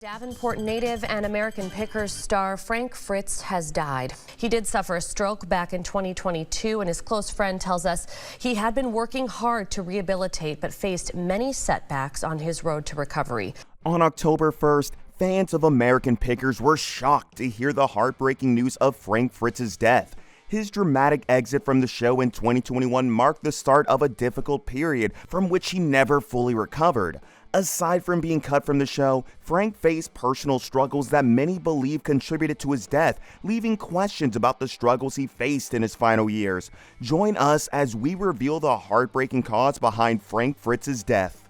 Davenport native and American Pickers star Frank Fritz has died. He did suffer a stroke back in 2022, and his close friend tells us he had been working hard to rehabilitate but faced many setbacks on his road to recovery. On October 1st, fans of American Pickers were shocked to hear the heartbreaking news of Frank Fritz's death. His dramatic exit from the show in 2021 marked the start of a difficult period from which he never fully recovered. Aside from being cut from the show, Frank faced personal struggles that many believe contributed to his death, leaving questions about the struggles he faced in his final years. Join us as we reveal the heartbreaking cause behind Frank Fritz's death.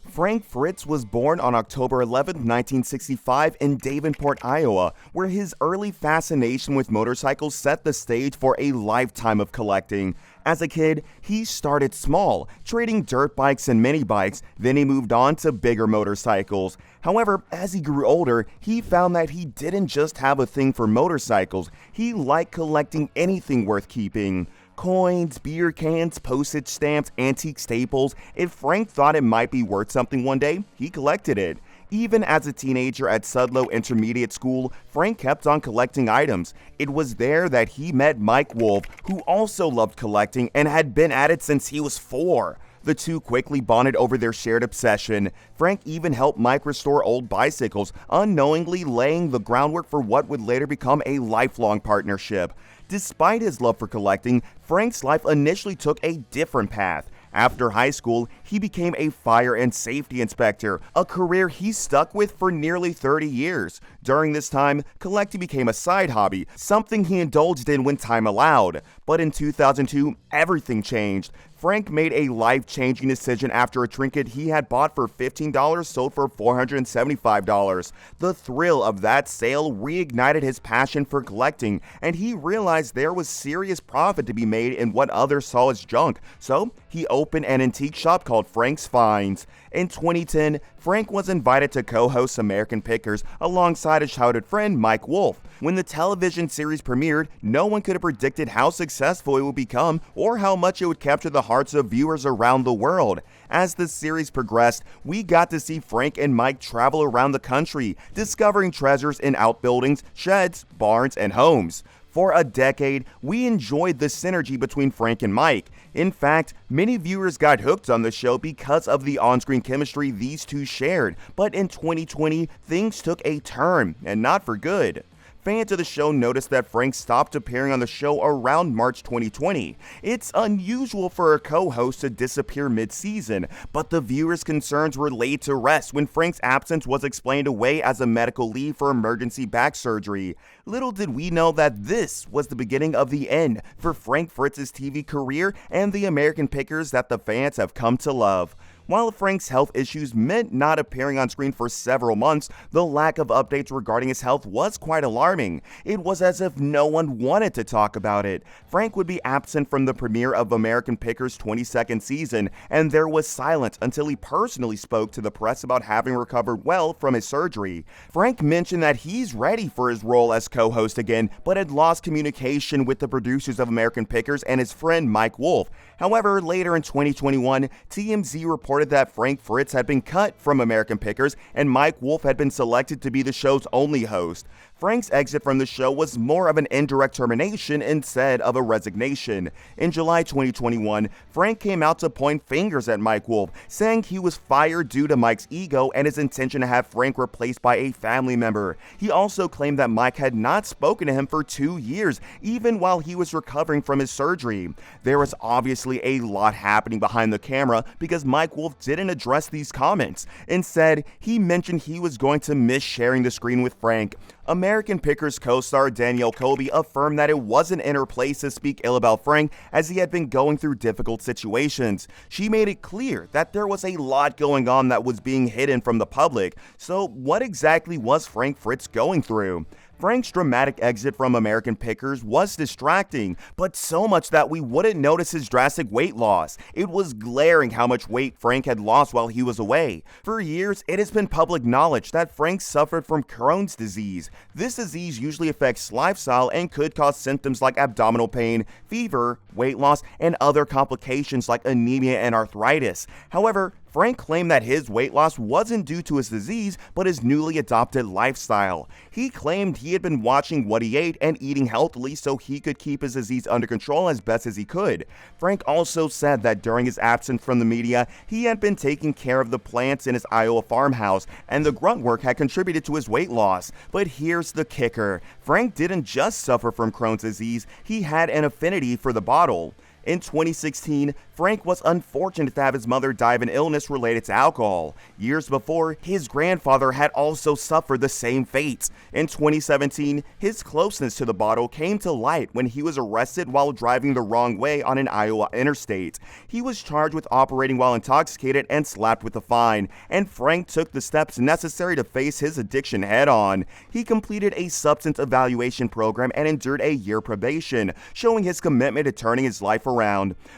Frank Fritz was born on October 11, 1965 in Davenport, Iowa, where his early fascination with motorcycles set the stage for a lifetime of collecting. As a kid, he started small, trading dirt bikes and mini bikes, then he moved on to bigger motorcycles. However, as he grew older, he found that he didn't just have a thing for motorcycles, he liked collecting anything worth keeping. Coins, beer cans, postage stamps, antique staples. If Frank thought it might be worth something one day, he collected it. Even as a teenager at Sudlow Intermediate School, Frank kept on collecting items. It was there that he met Mike Wolf, who also loved collecting and had been at it since he was 4. The two quickly bonded over their shared obsession. Frank even helped Mike restore old bicycles, unknowingly laying the groundwork for what would later become a lifelong partnership. Despite his love for collecting, Frank's life initially took a different path. After high school, he became a fire and safety inspector, a career he stuck with for nearly 30 years. During this time, collecting became a side hobby, something he indulged in when time allowed. But in 2002, everything changed. Frank made a life-changing decision after a trinket he had bought for $15 sold for $475. The thrill of that sale reignited his passion for collecting, and he realized there was serious profit to be made in what others saw as junk, so he opened an antique shop called Frank's Finds. In 2010, Frank was invited to co-host American Pickers alongside his childhood friend Mike Wolf. When the television series premiered, no one could have predicted how successful it would become or how much it would capture the hearts of viewers around the world. As the series progressed, we got to see Frank and Mike travel around the country, discovering treasures in outbuildings, sheds, barns, and homes. For a decade, we enjoyed the synergy between Frank and Mike. In fact, many viewers got hooked on the show because of the on-screen chemistry these two shared. But in 2020, things took a turn, and not for good. Fans of the show noticed that Frank stopped appearing on the show around March 2020. It's unusual for a co-host to disappear mid-season, but the viewers' concerns were laid to rest when Frank's absence was explained away as a medical leave for emergency back surgery. Little did we know that this was the beginning of the end for Frank Fritz's TV career and the American Pickers that the fans have come to love. While Frank's health issues meant not appearing on screen for several months, the lack of updates regarding his health was quite alarming. It was as if no one wanted to talk about it. Frank would be absent from the premiere of American Pickers' 22nd season, and there was silence until he personally spoke to the press about having recovered well from his surgery. Frank mentioned that he's ready for his role as co-host again, but had lost communication with the producers of American Pickers and his friend Mike Wolf. However, later in 2021, TMZ reported that Frank Fritz had been cut from American Pickers and Mike Wolf had been selected to be the show's only host. Frank's exit from the show was more of an indirect termination instead of a resignation. In July 2021, Frank came out to point fingers at Mike Wolf, saying he was fired due to Mike's ego and his intention to have Frank replaced by a family member. He also claimed that Mike had not spoken to him for 2 years, even while he was recovering from his surgery. There was obviously a lot happening behind the camera because Mike Wolf didn't address these comments. Instead, he mentioned he was going to miss sharing the screen with Frank. American Pickers co-star Danielle Colby affirmed that it wasn't in her place to speak ill about Frank as he had been going through difficult situations. She made it clear that there was a lot going on that was being hidden from the public. So what exactly was Frank Fritz going through? Frank's dramatic exit from American Pickers was distracting, but so much that we wouldn't notice his drastic weight loss. It was glaring how much weight Frank had lost while he was away. For years, it has been public knowledge that Frank suffered from Crohn's disease. This disease usually affects lifestyle and could cause symptoms like abdominal pain, fever, weight loss, and other complications like anemia and arthritis. However, Frank claimed that his weight loss wasn't due to his disease, but his newly adopted lifestyle. He claimed he had been watching what he ate and eating healthily so he could keep his disease under control as best as he could. Frank also said that during his absence from the media, he had been taking care of the plants in his Iowa farmhouse, and the grunt work had contributed to his weight loss. But here's the kicker. Frank didn't just suffer from Crohn's disease, he had an affinity for the bottle. In 2016, Frank was unfortunate to have his mother die of an illness related to alcohol. Years before, his grandfather had also suffered the same fate. In 2017, his closeness to the bottle came to light when he was arrested while driving the wrong way on an Iowa interstate. He was charged with operating while intoxicated and slapped with a fine, and Frank took the steps necessary to face his addiction head-on. He completed a substance evaluation program and endured a year probation, showing his commitment to turning his life around.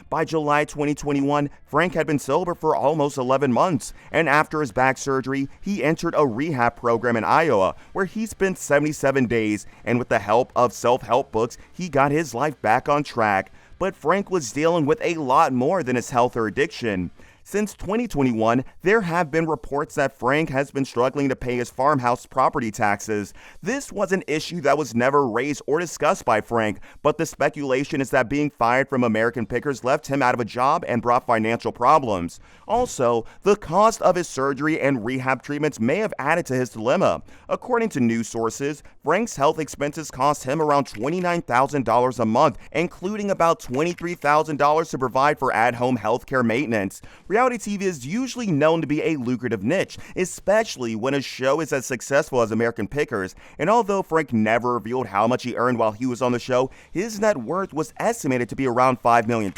By July 2021, Frank had been sober for almost 11 months, and after his back surgery, he entered a rehab program in Iowa, where he spent 77 days, and with the help of self-help books, he got his life back on track. But Frank was dealing with a lot more than his health or addiction. Since 2021, there have been reports that Frank has been struggling to pay his farmhouse property taxes. This was an issue that was never raised or discussed by Frank, but the speculation is that being fired from American Pickers left him out of a job and brought financial problems. Also, the cost of his surgery and rehab treatments may have added to his dilemma. According to news sources, Frank's health expenses cost him around $29,000 a month, including about $23,000 to provide for at-home healthcare maintenance. Reality TV is usually known to be a lucrative niche, especially when a show is as successful as American Pickers, and although Frank never revealed how much he earned while he was on the show, his net worth was estimated to be around $5 million.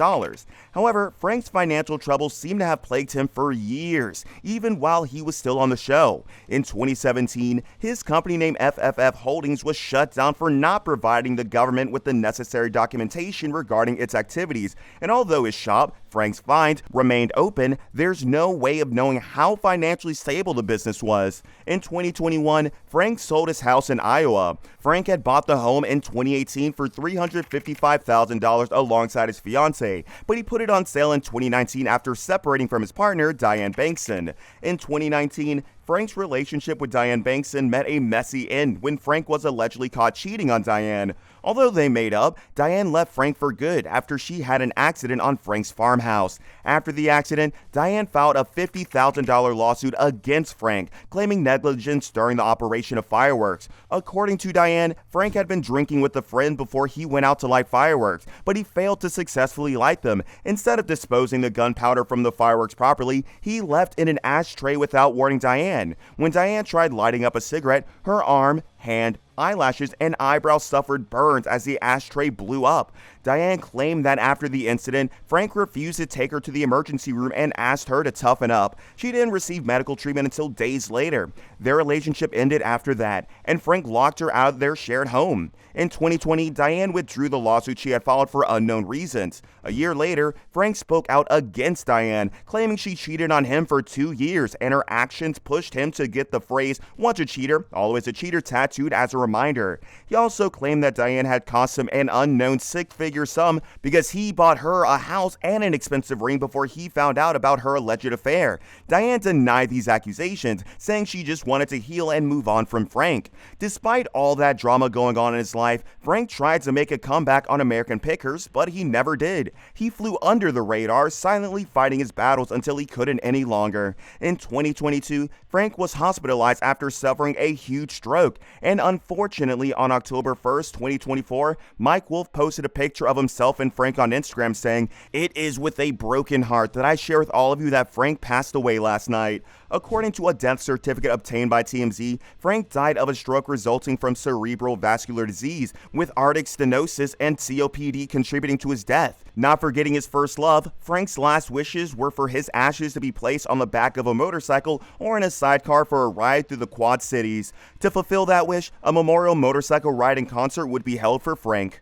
However, Frank's financial troubles seem to have plagued him for years, even while he was still on the show. In 2017, his company named FFF Holdings was shut down for not providing the government with the necessary documentation regarding its activities, and although his shop, Frank's Find, remained open, there's no way of knowing how financially stable the business was. In 2021, Frank sold his house in Iowa. Frank had bought the home in 2018 for $355,000 alongside his fiancée, but he put it on sale in 2019 after separating from his partner, Diane Bankson. In 2019, Frank's relationship with Diane Bankson met a messy end when Frank was allegedly caught cheating on Diane. Although they made up, Diane left Frank for good after she had an accident on Frank's farmhouse. After the accident, Diane filed a $50,000 lawsuit against Frank, claiming negligence during the operation of fireworks. According to Diane, Frank had been drinking with a friend before he went out to light fireworks, but he failed to successfully light them. Instead of disposing the gunpowder from the fireworks properly, he left in an ashtray without warning Diane. When Diane tried lighting up a cigarette, her arm, hand, eyelashes, and eyebrows suffered burns as the ashtray blew up. Diane claimed that after the incident, Frank refused to take her to the emergency room and asked her to toughen up. She didn't receive medical treatment until days later. Their relationship ended after that, and Frank locked her out of their shared home. In 2020, Diane withdrew the lawsuit she had filed for unknown reasons. A year later, Frank spoke out against Diane, claiming she cheated on him for 2 years, and her actions pushed him to get the phrase, "once a cheater, always a cheater," tattooed as a reminder. He also claimed that Diane had cost him an unknown six-figure sum because he bought her a house and an expensive ring before he found out about her alleged affair. Diane denied these accusations, saying she just wanted to heal and move on from Frank. Despite all that drama going on in his life, Frank tried to make a comeback on American Pickers, but he never did. He flew under the radar, silently fighting his battles until he couldn't any longer. In 2022, Frank was hospitalized after suffering a huge stroke, and unfortunately, on October 1st, 2024, Mike Wolf posted a picture of himself and Frank on Instagram saying, "It is with a broken heart that I share with all of you that Frank passed away last night." According to a death certificate obtained by TMZ, Frank died of a stroke resulting from cerebral vascular disease, with aortic stenosis and COPD contributing to his death. Not forgetting his first love, Frank's last wishes were for his ashes to be placed on the back of a motorcycle or in a sidecar for a ride through the Quad Cities. To fulfill that wish, a memorial motorcycle riding concert would be held for Frank.